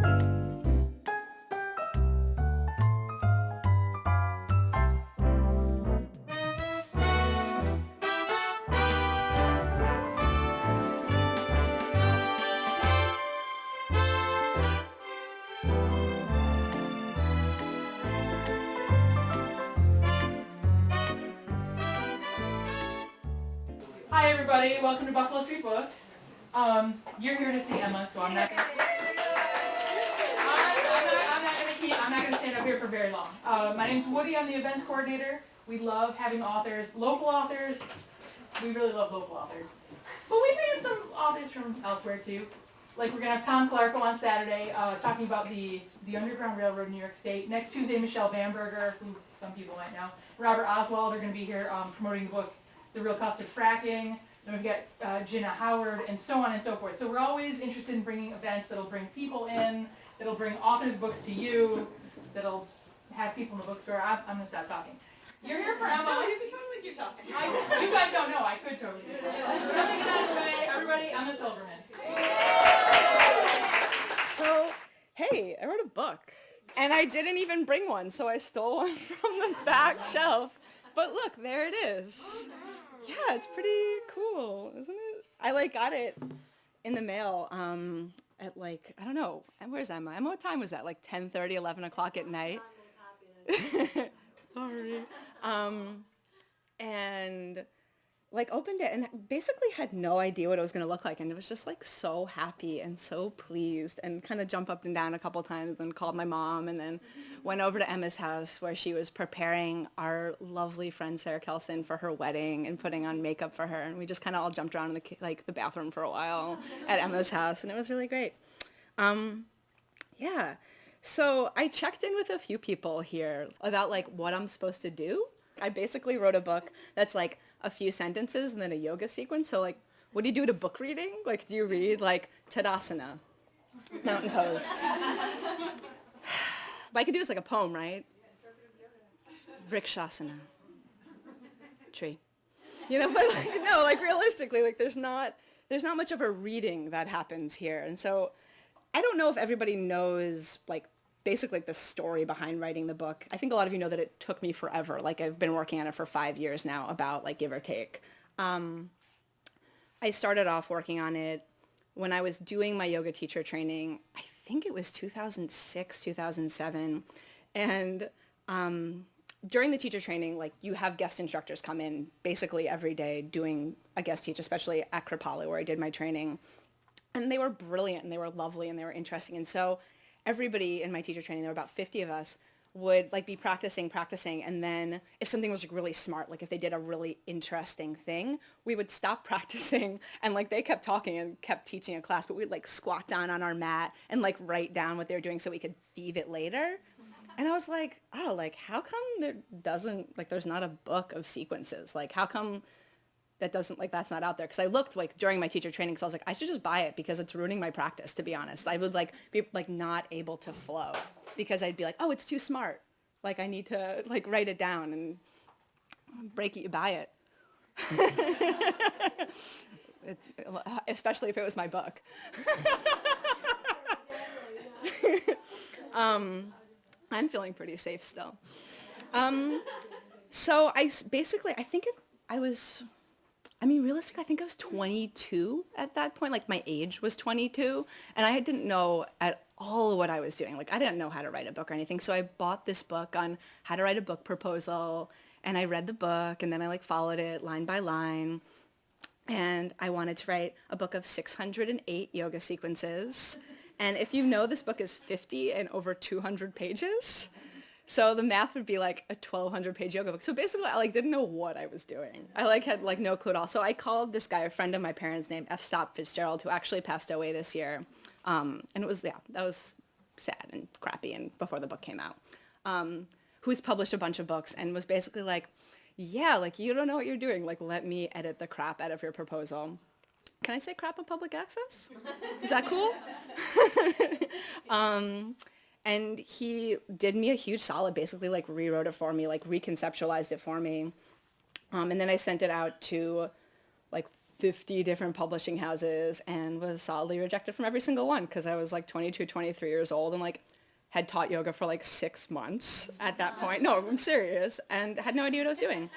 Hi everybody, welcome to Buffalo Street Books. You're here to see Emma, so I'm not going to stand up here for very long. My name's Woody, I'm the events coordinator. We love having authors, local authors. We really love local authors. But we bring in some authors from elsewhere too. Like we're going to have Tom Clarko on Saturday talking about the Underground Railroad in New York State. Next Tuesday, Michelle Bamberger, who some people might know. Robert Oswald are going to be here promoting the book The Real Cost of Fracking. Then we've got Jenna Howard, and so on and so forth. So we're always interested in bringing events that'll bring people in, that'll bring authors' books to you, that'll have people in the bookstore. I'm going to stop talking. You're here for Emma. No, you can totally keep talking. You guys don't know. I could totally do that. Let me get out of the way. Everybody, Emma Silverman. So, hey, I wrote a book. And I didn't even bring one, so I stole one from the back shelf. But look, there it is. Yeah, it's pretty cool, isn't it? I got it in the mail at I don't know, where's Emma? Emma, what time was that? 10:30, 11 o'clock at night? Sorry. And opened it and basically had no idea what it was going to look like. And it was just so happy and so pleased and kind of jumped up and down a couple times and called my mom and then went over to Emma's house where she was preparing our lovely friend Sarah Kelson for her wedding and putting on makeup for her. And we just kind of all jumped around in the bathroom for a while at Emma's house. And it was really great. Yeah. So I checked in with a few people here about what I'm supposed to do. I basically wrote a book that's a few sentences and then a yoga sequence. So what do you do at a book reading? Do you read Tadasana, mountain pose? But I could do this like a poem, right? Vrikshasana, tree. But no, realistically, there's not much of a reading that happens here. And so I don't know if everybody knows basically the story behind writing the book. I think a lot of you know that it took me forever. I've been working on it for 5 years now, about give or take. I started off working on it when I was doing my yoga teacher training. I think it was 2006, 2007. And during the teacher training, you have guest instructors come in basically every day doing a guest teach, especially at Kripalu where I did my training. And they were brilliant and they were lovely and they were interesting. And so everybody in my teacher training, there were about 50 of us, would be practicing, and then if something was really smart, if they did a really interesting thing, we would stop practicing and they kept talking and kept teaching a class, but we'd squat down on our mat and write down what they were doing so we could thieve it later. And I was how come there doesn't, there's not a book of sequences? How come that doesn't, that's not out there? Because I looked during my teacher training, because I was I should just buy it because it's ruining my practice, to be honest. I would be not able to flow because I'd be oh, it's too smart. I need to write it down and break it, you buy it. Especially if it was my book. I'm feeling pretty safe still. So I think realistically, I think I was 22 at that point. My age was 22, and I didn't know at all what I was doing. I didn't know how to write a book or anything, so I bought this book on how to write a book proposal, and I read the book, and then I followed it line by line, and I wanted to write a book of 608 yoga sequences. And if you know, this book is 50 and over 200 pages. So the math would be a 1,200-page yoga book. So basically, I didn't know what I was doing. I had no clue at all. So I called this guy, a friend of my parents named F. Stop Fitzgerald, who actually passed away this year. And it was, that was sad and crappy and before the book came out. Who's published a bunch of books and was basically yeah, you don't know what you're doing. Let me edit the crap out of your proposal. Can I say crap on public access? Is that cool? And he did me a huge solid, basically rewrote it for me, reconceptualized it for me. And then I sent it out to 50 different publishing houses and was solidly rejected from every single one because I was like 22, 23 years old and like had taught yoga for like 6 months at that point. No, I'm serious, and had no idea what I was doing.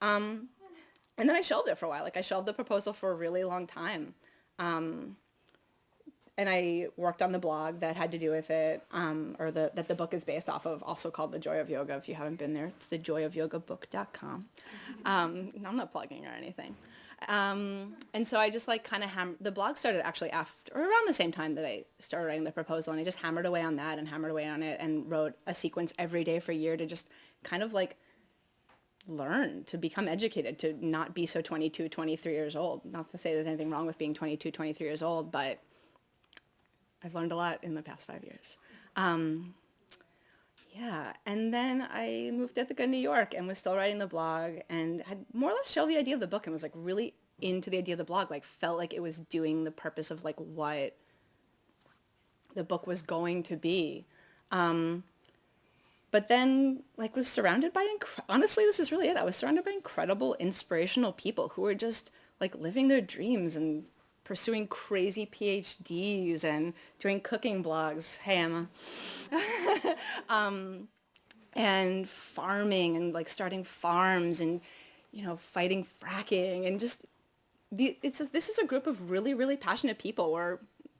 And then I shelved it for a while. Like I shelved the proposal for a really long time. And I worked on the blog that had to do with it, that the book is based off of, also called The Joy of Yoga. If you haven't been there, it's thejoyofyogabook.com. I'm not plugging or anything. And so I just like kind of the blog started actually after, or around the same time that I started writing the proposal, and I just hammered away on that and hammered away on it and wrote a sequence every day for a year to just kind of like learn, to become educated, to not be so 22, 23 years old. Not to say there's anything wrong with being 22, 23 years old, but I've learned a lot in the past 5 years. Yeah, and then I moved to Ithaca, New York, and was still writing the blog, and had more or less shelved the idea of the book, and was like really into the idea of the blog, like felt like it was doing the purpose of like what the book was going to be. But then like was surrounded by, honestly, this is really it. I was surrounded by incredible, inspirational people who were just like living their dreams and pursuing crazy PhDs and doing cooking blogs. Hey, Emma. And farming and like starting farms and, you know, fighting fracking and just, this is a group of really, really passionate people. We're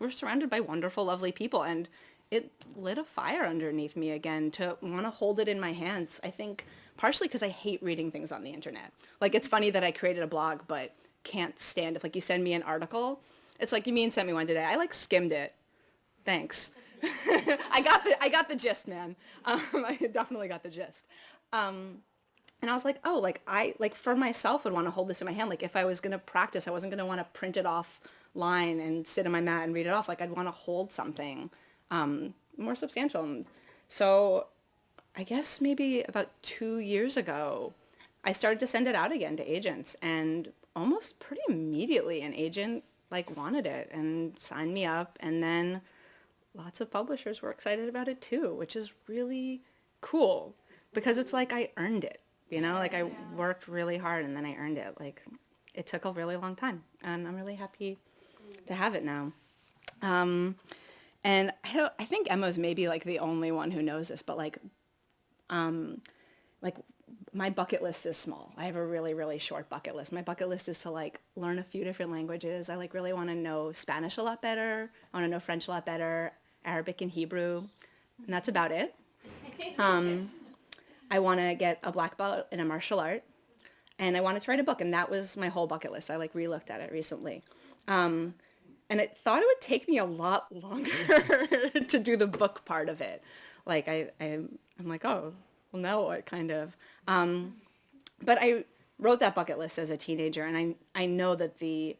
surrounded by wonderful, lovely people, and it lit a fire underneath me again to want to hold it in my hands. I think partially because I hate reading things on the internet. Like, it's funny that I created a blog, but can't stand if like you send me an article. It's like, you mean sent me one today. I like skimmed it. Thanks. I got the gist, man. I definitely got the gist. And I was like, oh, like I, like for myself would want to hold this in my hand. Like if I was going to practice, I wasn't going to want to print it offline and sit on my mat and read it off. Like I'd want to hold something more substantial. And so I guess maybe about 2 years ago, I started to send it out again to agents, and almost pretty immediately an agent like wanted it and signed me up, and then lots of publishers were excited about it too, which is really cool because it's like I earned it, you know, like I worked really hard and then I earned it. Like it took a really long time, and I'm really happy to have it now. And I think Emma's maybe like the only one who knows this, but like my bucket list is small. I have a really, really short bucket list. My bucket list is to like learn a few different languages. I like really want to know Spanish a lot better. I want to know French a lot better, Arabic and Hebrew, and that's about it. I want to get a black belt in a martial art, and I wanted to write a book, and that was my whole bucket list. I like re-looked at it recently. And I thought it would take me a lot longer to do the book part of it. Like I'm like, oh, well, now what, kind of. But I wrote that bucket list as a teenager, and I know that the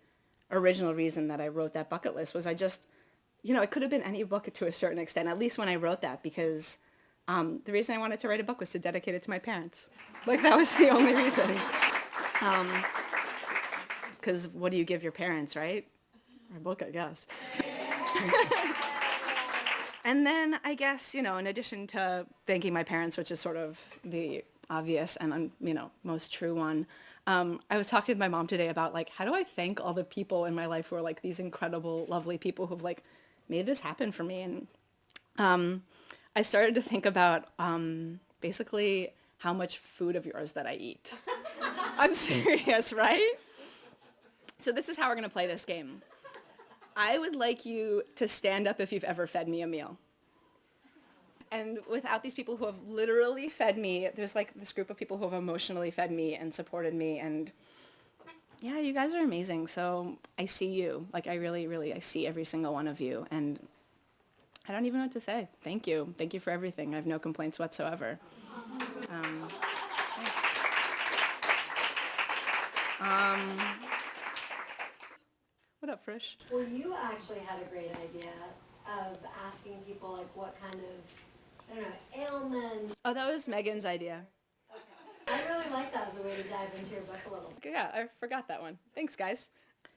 original reason that I wrote that bucket list was I just, you know, it could have been any book to a certain extent, at least when I wrote that, because the reason I wanted to write a book was to dedicate it to my parents. Like, that was the only reason. Because what do you give your parents, right? A book, I guess. And then I guess, you know, in addition to thanking my parents, which is sort of the obvious and, you know, most true one, I was talking to my mom today about, like, how do I thank all the people in my life who are, like, these incredible, lovely people who've, like, made this happen for me. And I started to think about basically how much food of yours that I eat. I'm serious, right? So this is how we're going to play this game. I would like you to stand up if you've ever fed me a meal. And without these people who have literally fed me, there's like this group of people who have emotionally fed me and supported me. And yeah, you guys are amazing. So I see you. Like I really, really, I see every single one of you. And I don't even know what to say. Thank you. Thank you for everything. I have no complaints whatsoever. What up, Frisch? Well, you actually had a great idea of asking people, like, what kind of, I don't know, ailments. Oh, that was Megan's idea. Okay. I really like that as a way to dive into your book a little. Yeah, I forgot that one. Thanks, guys.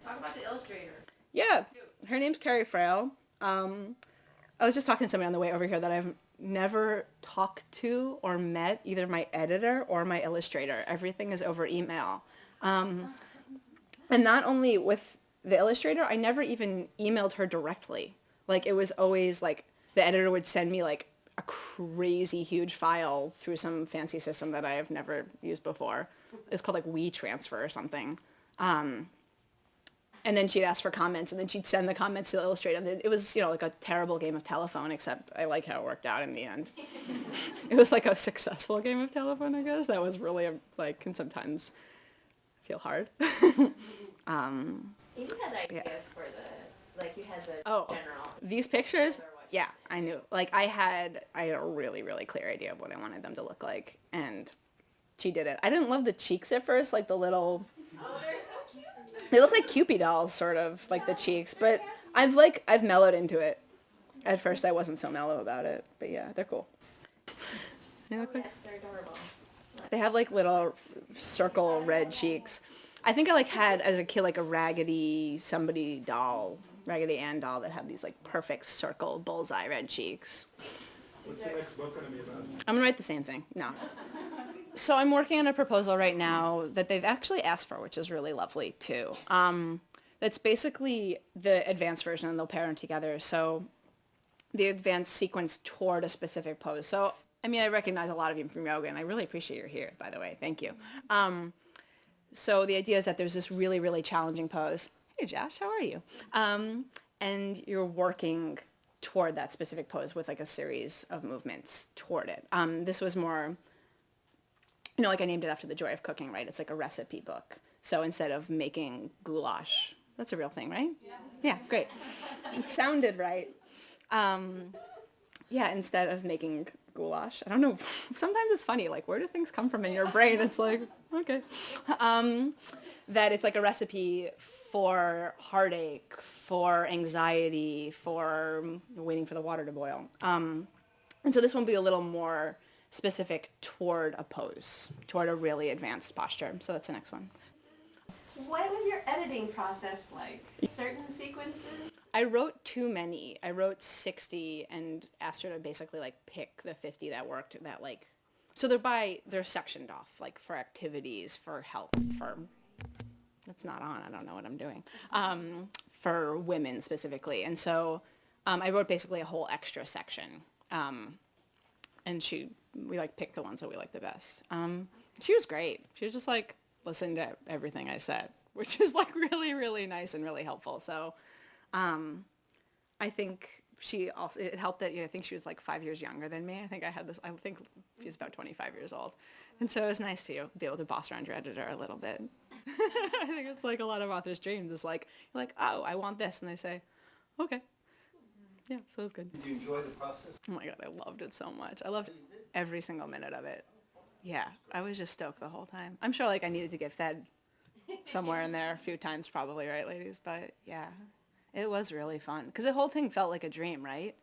Talk about the illustrator. Yeah, her name's Carrie Frail. I was just talking to somebody on the way over here that I've never talked to or met either my editor or my illustrator. Everything is over email. And And not only with the illustrator, I never even emailed her directly. Like, it was always like the editor would send me like a crazy huge file through some fancy system that I have never used before. It's called like WeTransfer or something. And then she'd ask for comments, and then she'd send the comments to the illustrator. And it was, like a terrible game of telephone, except I like how it worked out in the end. It was like a successful game of telephone, I guess. That was really, can sometimes feel hard. You had ideas for you had the general. These pictures, yeah, I knew. Like, I had a really, really clear idea of what I wanted them to look like, and she did it. I didn't love the cheeks at first, like the little... Oh, they're so cute. They look like Cupid dolls, sort of, like the cheeks, but I've mellowed into it. At first, I wasn't so mellow about it, but yeah, they're cool. They look like, Yes, they're adorable. they have like little circle red cheeks. I think I had as a kid like a Raggedy Ann doll that had these like perfect circle bullseye red cheeks. What's the next book going to be about? I'm gonna write the same thing. No. So I'm working on a proposal right now that they've actually asked for, which is really lovely too. That's basically the advanced version, and they'll pair them together. So the advanced sequence toward a specific pose. So, I recognize a lot of you from yoga, and I really appreciate you're here, by the way. Thank you. So the idea is that there's this really, really challenging pose. Hey, Josh, how are you? And you're working toward that specific pose with like a series of movements toward it. This was more... like I named it after the joy of cooking, right? It's like a recipe book. So instead of making goulash, that's a real thing, right? Yeah, great. It sounded right. Instead of making goulash, I don't know. Sometimes it's funny, like where do things come from in your brain? It's like, okay. That it's like a recipe for heartache, for anxiety, for waiting for the water to boil. And so this one will be a little more specific toward a pose, toward a really advanced posture. So that's the next one. What was your editing process like? Certain sequences? I wrote too many. I wrote 60 and asked her to basically like pick the 50 that worked, that like, so they're sectioned off, like for activities, for health, for, that's not on, I don't know what I'm doing, for women specifically. And so I wrote basically a whole extra section. And we like picked the ones that we liked the best. She was great. She was just like, listen to everything I said, which is like really, really nice and really helpful. So I think it helped that, I think she was like 5 years younger than me. I think she's about 25 years old. And so it was nice to be able to boss around your editor a little bit. I think it's like a lot of authors' dreams. It's like, you're like, oh, I want this. And they say, okay. Yeah, so it was good. Did you enjoy the process? Oh my God, I loved it so much. I loved every single minute of it. Yeah, I was just stoked the whole time. I'm sure like I needed to get fed somewhere in there a few times probably, right, ladies? But yeah, it was really fun. Because the whole thing felt like a dream, right?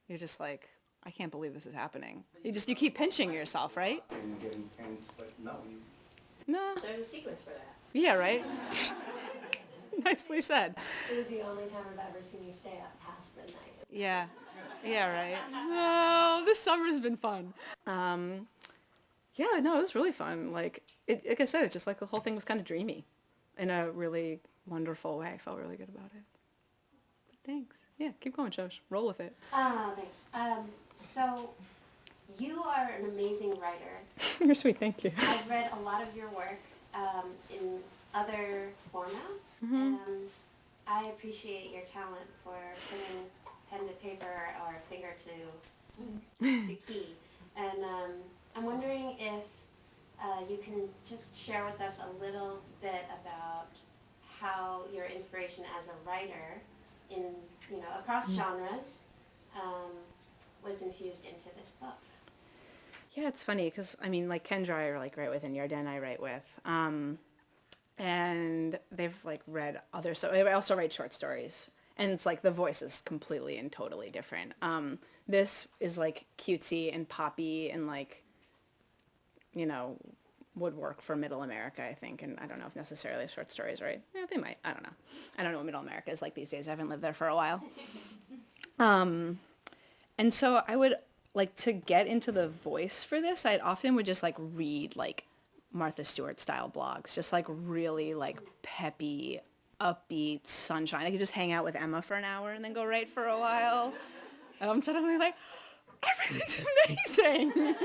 You're just like, I can't believe this is happening. You keep pinching yourself, right? And getting tense, but no. No. There's a sequence for that. Yeah, right? Nicely said. It was the only time I've ever seen you stay up past midnight. Yeah. Yeah, right. Oh, this summer's been fun. Yeah, no, it was really fun. Like I said, it's just like the whole thing was kind of dreamy in a really wonderful way. I felt really good about it. But thanks. Yeah, keep going, Josh. Roll with it. Thanks. So you are an amazing writer. You're sweet, thank you. I've read a lot of your work in other formats, and I appreciate your talent for putting pen to paper or finger to key. And I'm wondering if you can just share with us a little bit about how your inspiration as a writer in, across genres was infused into this book. Yeah, it's funny because, like Kendra I write with and Yarden I write with. And they've read other, so I also write short stories. And it's the voice is completely and totally different. This is cutesy and poppy and would work for middle America, I think. And I don't know if necessarily short stories, right? Yeah, they might. I don't know. I don't know what middle America is like these days. I haven't lived there for a while. And so I would to get into the voice for this, I often would just read Martha Stewart style blogs, just like really like peppy, upbeat, sunshine. I could just hang out with Emma for an hour and then go write for a while. And I'm suddenly like, everything's amazing.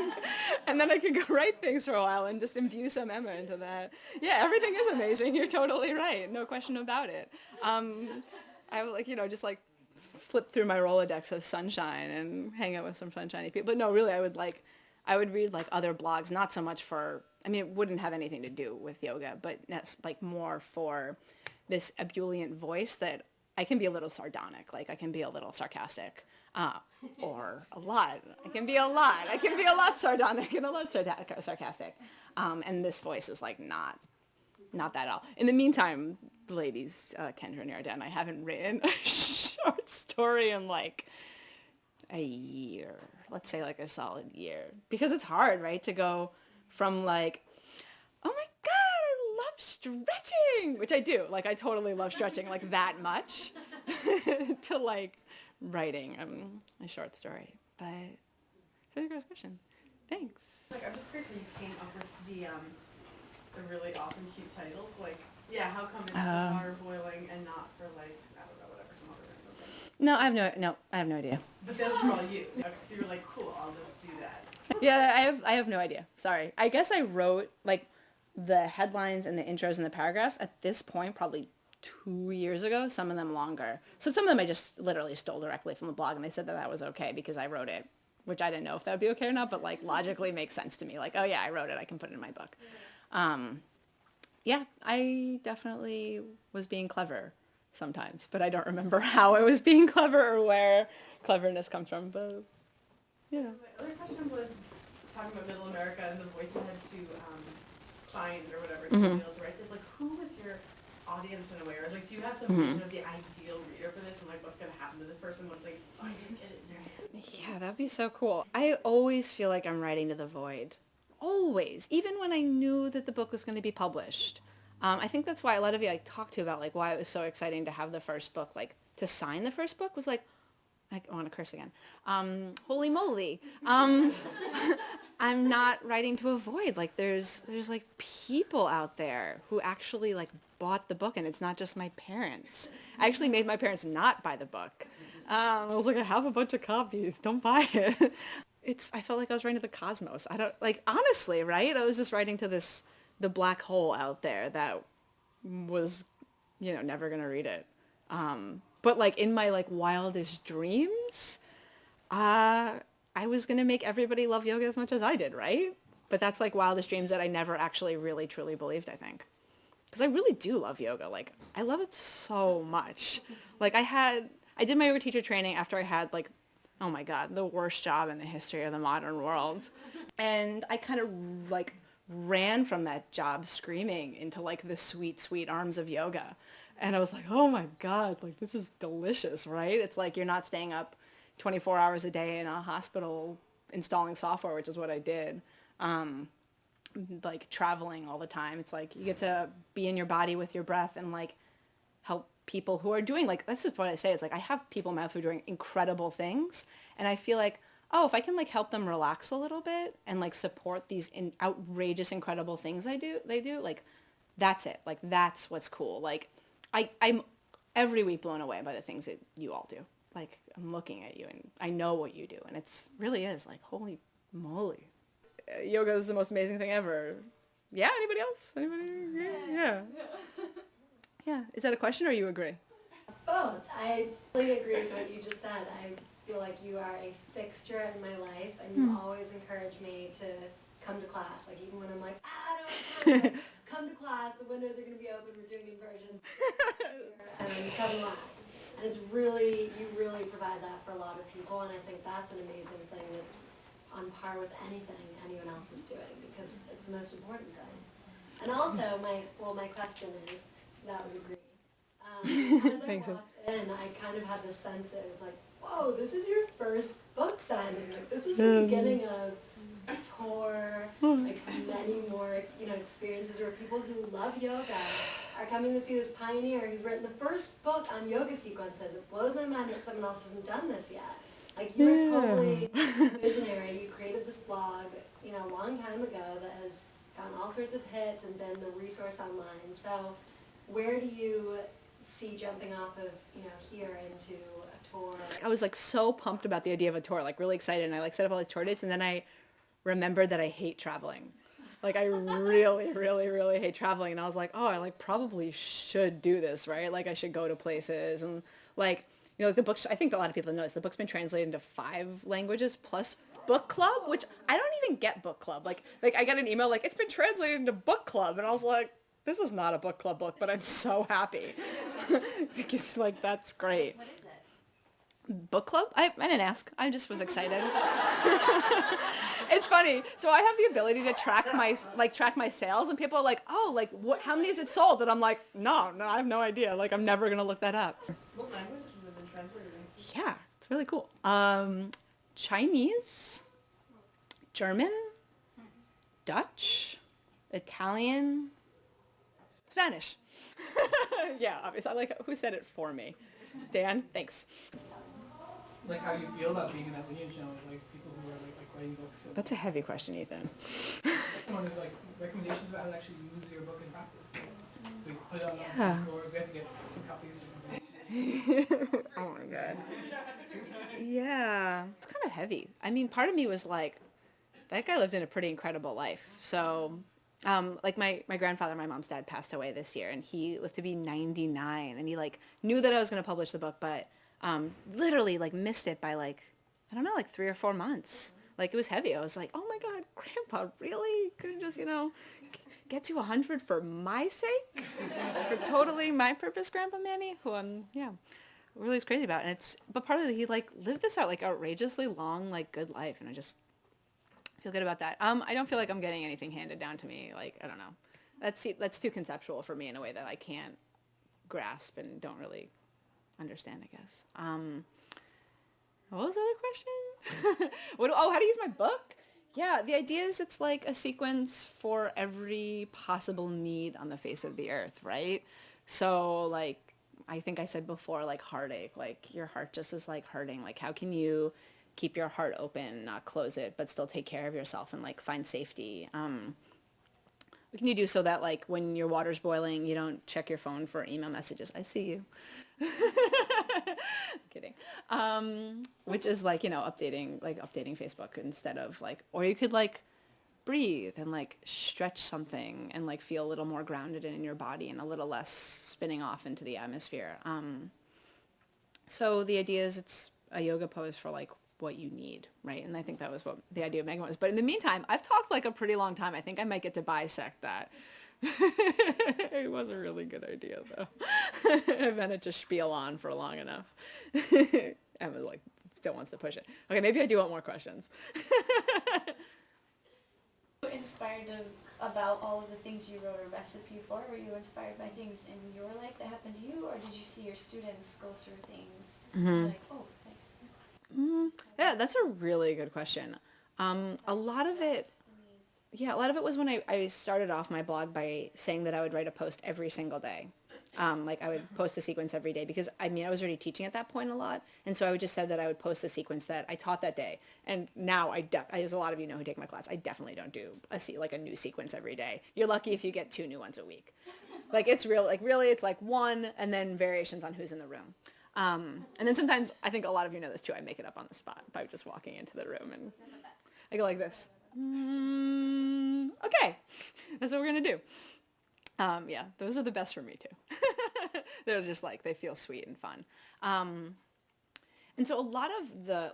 And then I could go write things for a while and just imbue some Emma into that. Yeah, everything is amazing. You're totally right. No question about it. I would like, just like flip through my Rolodex of sunshine and hang out with some sunshiny people. But no, really, I would read like other blogs, not so much for, it wouldn't have anything to do with yoga, but like more for this ebullient voice that I can be a little sardonic, like I can be a little sarcastic, or a lot. I can be a lot sardonic and a lot sarcastic. And this voice is like not that at all. In the meantime, ladies, Kendra and Yarden, I haven't written a short story in like a year. Let's say like a solid year. Because it's hard, right? To go from like, oh my God, I love stretching, which I do. Like I totally love stretching like that much to like writing a short story. But it's a great question. Thanks. Like I'm just curious how you came up with the really awesome cute titles. Like, yeah, how come it's the water boiling and not for like, I don't know, whatever, some other random thing? No, I have no idea. But those were all you. Okay, so you were like, cool, I'll just do that. Yeah, I have no idea. Sorry. I guess I wrote like the headlines and the intros and the paragraphs at this point probably 2 years ago, some of them longer. So some of them I just literally stole directly from the blog and they said that was okay because I wrote it, which I didn't know if that would be okay or not, but like logically makes sense to me. Like, oh yeah, I wrote it, I can put it in my book. Yeah, I definitely was being clever sometimes, but I don't remember how I was being clever or where cleverness comes from, but yeah. My other question was talking about Middle America and the voice you had to find or whatever to be able to write this. Like, who was your audience in a way? Or like, do you have some vision of the ideal reader for this and like what's going to happen to this person once they find it in their head? Yeah, that'd be so cool. I always feel like I'm writing to the void. Always. Even when I knew that the book was going to be published. I think that's why a lot of you I talked to about like why it was so exciting to have the first book, like to sign the first book was like, I want to curse again. Holy moly. I'm not writing to a void. Like there's like people out there who actually like bought the book and it's not just my parents. I actually made my parents not buy the book. I was like, I have a bunch of copies. Don't buy it. I felt like I was writing to the cosmos. I don't like honestly, right? I was just writing to the black hole out there that was, never gonna read it. But like in my like wildest dreams, I was gonna make everybody love yoga as much as I did, right? But that's like wildest dreams that I never actually really truly believed, I think. Because I really do love yoga. Like I love it so much. Like I did my yoga teacher training after I had like, oh my God, the worst job in the history of the modern world. And I kind of like ran from that job screaming into like the sweet, sweet arms of yoga. And I was like, oh my God, like this is delicious, right? It's like you're not staying up 24 hours a day in a hospital installing software, which is what I did. Like traveling all the time. It's like you get to be in your body with your breath and like help people who are doing like, this is what I say. It's like I have people in my life who are doing incredible things. And I feel like, oh, if I can like help them relax a little bit and like support these outrageous, incredible things they do, like that's it. Like that's what's cool. Like I'm every week blown away by the things that you all do. Like I'm looking at you and I know what you do. And it's really is like, holy moly. Yoga is the most amazing thing ever. Yeah, anybody else? Anybody agree? Yeah. Yeah. Is that a question or you agree? Both. I really agree with what you just said. I feel like you are a fixture in my life, and you always encourage me to come to class. Like even when I'm like, I don't have time, come to class. The windows are going to be open. We're doing inversions, and come relax. And it's really, you really provide that for a lot of people, and I think that's an amazing thing. That's on par with anything anyone else is doing because it's the most important thing. And also, my question is, so that was a great. As I walked in, I kind of had this sense that it was like, whoa, this is your first book signing. Like, this is the beginning of a tour, like many more, experiences where people who love yoga are coming to see this pioneer who's written the first book on yoga sequences. It blows my mind that someone else hasn't done this yet. Like, you were totally visionary. You created this blog, a long time ago that has gotten all sorts of hits and been the resource online. So where do you see jumping off of, here into a tour? I was like so pumped about the idea of a tour, like really excited, and I like set up all these tour dates, and then I remembered that I hate traveling. Like I really, really, really hate traveling, and I was like, oh, I like probably should do this, right? Like I should go to places, and like, the book, I think a lot of people know this, the book's been translated into 5 languages plus book club, which I don't even get book club. Like I got an email like, it's been translated into book club, and I was like, this is not a book club book, but I'm so happy. Because like, that's great. What is it? Book club? I didn't ask. I just was excited. It's funny. So I have the ability to track my sales, and people are like, oh, like what? How many is it sold? And I'm like, no, I have no idea. Like I'm never gonna look that up. What languages have they been translated into? Yeah, it's really cool. Chinese, German, Dutch, Italian, Spanish. Yeah, obviously. I like who said it for me. Dan, thanks. Like how you feel about being in that lineage now, like people who are like writing books. And That's a heavy question, Ethan. the second one is like recommendations about how to actually use your book in practice. So you put it on Yeah. the floor. We have to get 2 copies. Oh my god. Yeah. It's kind of heavy. I mean, part of me was like, that guy lived in a pretty incredible life. So, like my grandfather, my mom's dad, passed away this year, and he lived to be 99, and he like knew that I was going to publish the book, but literally like missed it by like, I don't know, like 3 or 4 months. Like it was heavy. I was like, oh my God, Grandpa, really? Couldn't just, get to 100 for my sake? For totally my purpose, Grandpa Manny, who I'm, really is crazy about. And but part of it, he like lived this out like outrageously long, like good life. And I just feel good about that. I don't feel like I'm getting anything handed down to me. Like, I don't know. That's too conceptual for me in a way that I can't grasp and don't really understand, I guess. What was the other question? How to use my book? Yeah, the idea is it's like a sequence for every possible need on the face of the earth, right? So like, I think I said before, like heartache, like your heart just is like hurting. Like how can you keep your heart open, not close it, but still take care of yourself and like find safety? What can you do so that like when your water's boiling, you don't check your phone for email messages? I see you. Kidding. Which is like, updating Facebook instead of like, or you could like breathe and like stretch something and like feel a little more grounded in your body and a little less spinning off into the atmosphere. So the idea is it's a yoga pose for like what you need, right? And I think that was what the idea of Megan was. But in the meantime, I've talked like a pretty long time. I think I might get to bisect that. It was a really good idea though. I managed to spiel on for long enough. Emma like still wants to push it. Okay, maybe I do want more questions. Inspired about all of the things you wrote a recipe for? Were you inspired by things in your life that happened to you, or did you see your students go through things like, oh, thanks? Yeah, that's a really good question. A lot of it was when I started off my blog by saying that I would write a post every single day. Like I would post a sequence every day because I was already teaching at that point a lot. And so I would just said that I would post a sequence that I taught that day. And now as a lot of you know who take my class, I definitely don't do a new sequence every day. You're lucky if you get 2 new ones a week. Like it's real, like really it's like 1 and then variations on who's in the room. And then sometimes, I think a lot of you know this too, I make it up on the spot by just walking into the room and I go like this. Okay, that's what we're gonna do. Yeah, those are the best for me too. They're just like, they feel sweet and fun. And so a lot of the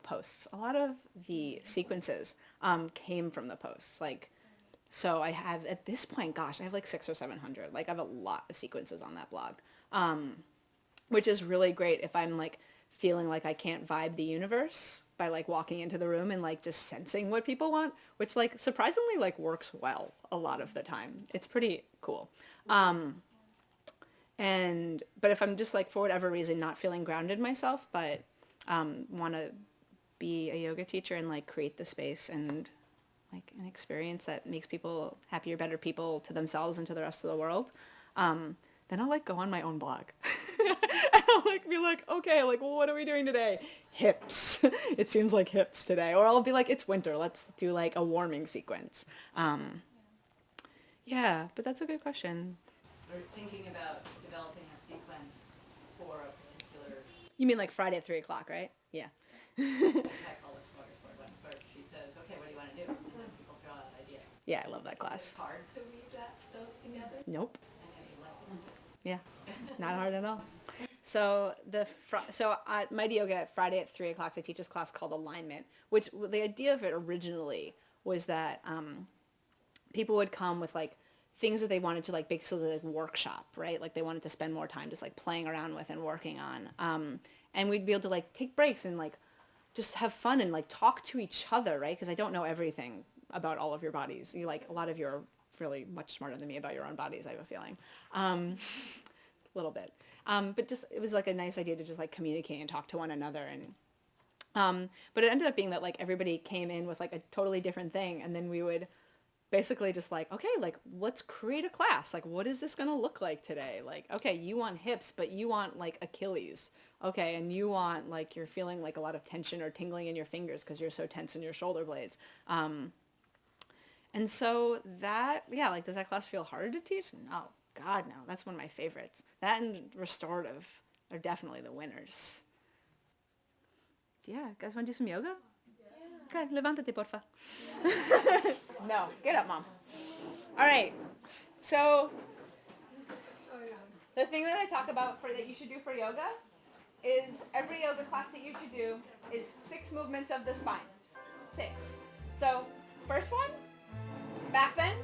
posts, a lot of the sequences came from the posts. Like, so I have, at this point, gosh, I have like 600 or 700. Like I have a lot of sequences on that blog, which is really great if I'm like feeling like I can't vibe the universe by like walking into the room and like just sensing what people want, which like surprisingly like works well a lot of the time. It's pretty cool. But if I'm just like for whatever reason not feeling grounded myself, but want to be a yoga teacher and like create the space and like an experience that makes people happier, better people to themselves and to the rest of the world, then I'll like go on my own blog. And I'll like be like, okay, like what are we doing today? Hips. It seems like hips today. Or I'll be like, it's winter. Let's do like a warming sequence. Yeah, but that's a good question. We're thinking about developing a sequence for a particular You mean like Friday at 3 o'clock, right? Yeah. tech, all the sport, one sport. She says, okay, what do you want to do? And then people throw out ideas. Yeah, I love that class. It's hard to weave those together. Nope. I know you like it. Yeah, not hard at all. So at Mighty Yoga Friday at 3 o'clock, I teach this class called Alignment, which the idea of it originally was that people would come with like things that they wanted to like basically like workshop, right? Like they wanted to spend more time just like playing around with and working on. And we'd be able to like take breaks and like just have fun and like talk to each other, right? Because I don't know everything about all of your bodies. You like a lot of you are really much smarter than me about your own bodies, I have a feeling. A little bit. But just it was like a nice idea to just like communicate and talk to one another. And but it ended up being that like everybody came in with like a totally different thing, and then we would basically just like, okay, like let's create a class. Like what is this gonna look like today? Like, okay, you want hips, but you want like Achilles. Okay, and you want like you're feeling like a lot of tension or tingling in your fingers because you're so tense in your shoulder blades. And so that, yeah, like does that class feel hard to teach? No, God no, that's one of my favorites. That and restorative are definitely the winners. Yeah, guys want to do some yoga? Yeah. Okay, levántate, porfa. Yeah. No, get up, Mom. All right, so the thing that I talk about that you should do for yoga is every yoga class that you should do is 6 movements of the spine. 6. So first one, back bend.